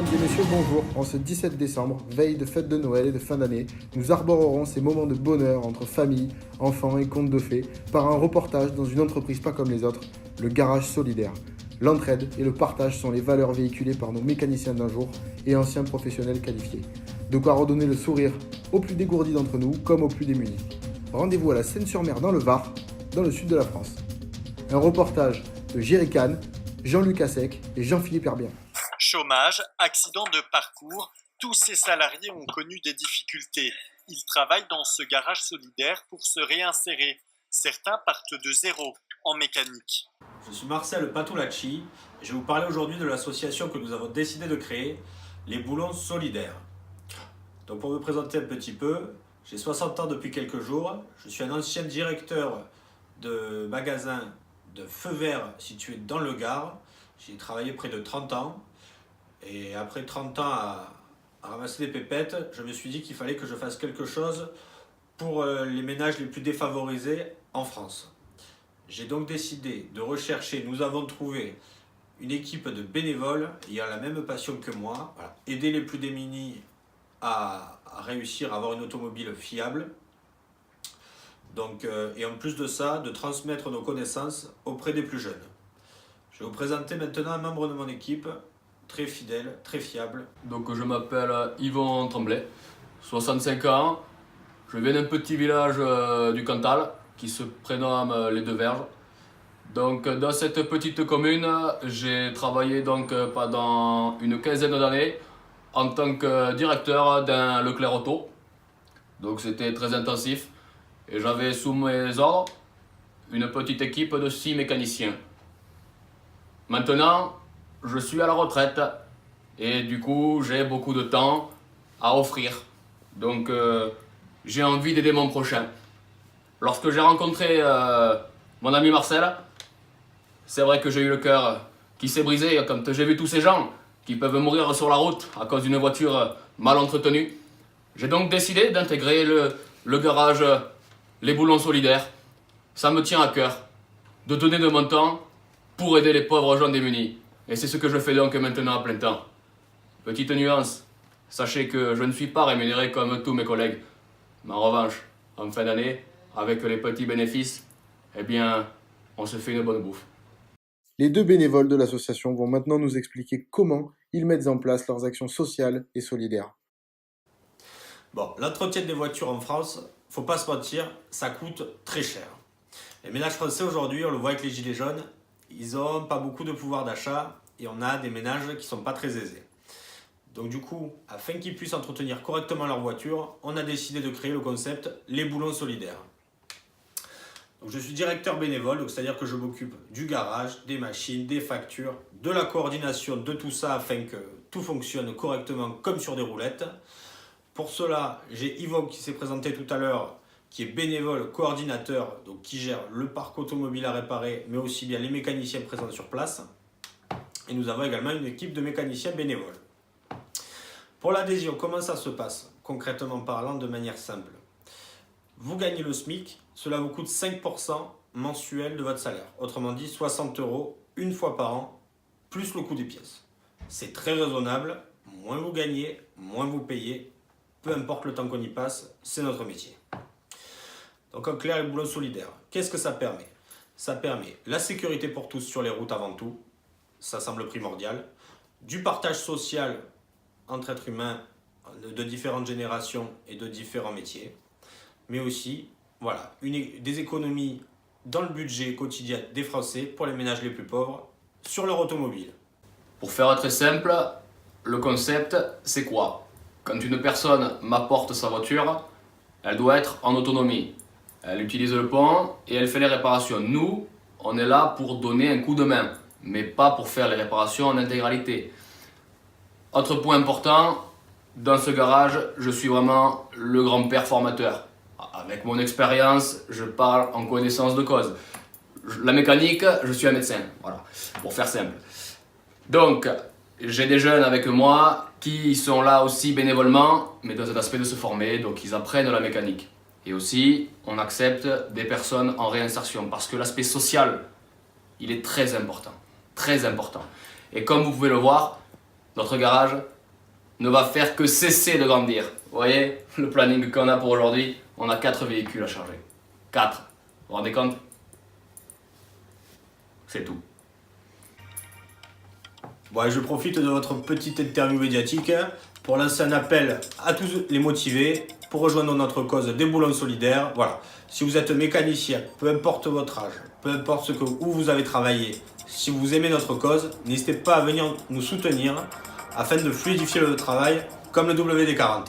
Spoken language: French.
Mesdames et messieurs, bonjour. En ce 17 décembre, veille de fête de Noël et de fin d'année, nous arborerons ces moments de bonheur entre famille, enfants et contes de fées par un reportage dans une entreprise pas comme les autres, le Garage Solidaire. L'entraide et le partage sont les valeurs véhiculées par nos mécaniciens d'un jour et anciens professionnels qualifiés. De quoi redonner le sourire aux plus dégourdis d'entre nous comme aux plus démunis. Rendez-vous à la Seine-sur-Mer dans le Var, dans le sud de la France. Un reportage de Jerry Kahn, Jean-Luc Assec et Jean-Philippe Herbien. Chômage, accident de parcours, tous ces salariés ont connu des difficultés. Ils travaillent dans ce garage solidaire pour se réinsérer. Certains partent de zéro en mécanique. Je suis Marcel Patulacci et je vais vous parler aujourd'hui de l'association que nous avons décidé de créer, les Boulons Solidaires. Donc pour me présenter un petit peu, j'ai 60 ans depuis quelques jours, je suis un ancien directeur de magasin de feu vert situé dans le Gard. J'ai travaillé près de 30 ans et après 30 ans à ramasser des pépettes, je me suis dit qu'il fallait que je fasse quelque chose pour les ménages les plus défavorisés en France. J'ai donc décidé de rechercher, nous avons trouvé une équipe de bénévoles ayant la même passion que moi, voilà, aider les plus démunis à réussir à avoir une automobile fiable. Donc, et en plus de ça, de transmettre nos connaissances auprès des plus jeunes. Je vais vous présenter maintenant un membre de mon équipe, très fidèle, très fiable. Donc je m'appelle Yvon Tremblay, 65 ans, je viens d'un petit village du Cantal qui se prénomme les Deux Verges. Donc dans cette petite commune, j'ai travaillé donc pendant une quinzaine d'années en tant que directeur d'un Leclerc Auto. Donc c'était très intensif et j'avais sous mes ordres une petite équipe de 6 mécaniciens. Maintenant, je suis à la retraite et du coup j'ai beaucoup de temps à offrir. Donc j'ai envie d'aider mon prochain. Lorsque j'ai rencontré mon ami Marcel, c'est vrai que j'ai eu le cœur qui s'est brisé quand j'ai vu tous ces gens qui peuvent mourir sur la route à cause d'une voiture mal entretenue. J'ai donc décidé d'intégrer le garage Les Boulons Solidaires. Ça me tient à cœur de donner de mon temps pour aider les pauvres gens démunis. Et c'est ce que je fais donc maintenant à plein temps. Petite nuance, sachez que je ne suis pas rémunéré comme tous mes collègues. Mais en revanche, en fin d'année, avec les petits bénéfices, eh bien, on se fait une bonne bouffe. Les deux bénévoles de l'association vont maintenant nous expliquer comment ils mettent en place leurs actions sociales et solidaires. Bon, l'entretien des voitures en France, faut pas se mentir, ça coûte très cher. Les ménages français aujourd'hui, on le voit avec les gilets jaunes, ils n'ont pas beaucoup de pouvoir d'achat et on a des ménages qui ne sont pas très aisés. Donc du coup, afin qu'ils puissent entretenir correctement leur voiture, on a décidé de créer le concept Les Boulons Solidaires. Donc, je suis directeur bénévole, donc c'est-à-dire que je m'occupe du garage, des machines, des factures, de la coordination de tout ça afin que tout fonctionne correctement comme sur des roulettes. Pour cela, j'ai Yvon qui s'est présenté tout à l'heure, qui est bénévole coordinateur, donc qui gère le parc automobile à réparer, mais aussi bien les mécaniciens présents sur place. Et nous avons également une équipe de mécaniciens bénévoles. Pour l'adhésion, comment ça se passe? Concrètement parlant, de manière simple. Vous gagnez le SMIC, cela vous coûte 5% mensuel de votre salaire. Autrement dit, 60 € une fois par an, plus le coût des pièces. C'est très raisonnable, moins vous gagnez, moins vous payez, peu importe le temps qu'on y passe, c'est notre métier. Donc en clair, les Boulons Solidaires, qu'est-ce que ça permet? Ça permet la sécurité pour tous sur les routes avant tout, ça semble primordial, du partage social entre êtres humains de différentes générations et de différents métiers, mais aussi voilà, des économies dans le budget quotidien des Français pour les ménages les plus pauvres sur leur automobile. Pour faire très simple, le concept, c'est quoi? Quand une personne m'apporte sa voiture, elle doit être en autonomie. Elle utilise le pont et elle fait les réparations. Nous, on est là pour donner un coup de main, mais pas pour faire les réparations en intégralité. Autre point important, dans ce garage, je suis vraiment le grand-père formateur. Avec mon expérience, je parle en connaissance de cause. La mécanique, je suis un médecin, voilà, pour faire simple. Donc, j'ai des jeunes avec moi qui sont là aussi bénévolement, mais dans un aspect de se former, donc ils apprennent la mécanique. Et aussi, on accepte des personnes en réinsertion, parce que l'aspect social, il est très important, très important. Et comme vous pouvez le voir, notre garage, ne va faire que cesser de grandir. Vous voyez, le planning qu'on a pour aujourd'hui, on a 4 véhicules à charger. 4. Vous vous rendez compte? C'est tout. Bon, et je profite de votre petite interview médiatique pour lancer un appel à tous les motivés pour rejoindre notre cause des boulons solidaires. Voilà. Si vous êtes mécanicien, peu importe votre âge, peu importe où vous avez travaillé, si vous aimez notre cause, n'hésitez pas à venir nous soutenir afin de fluidifier le travail comme le WD-40.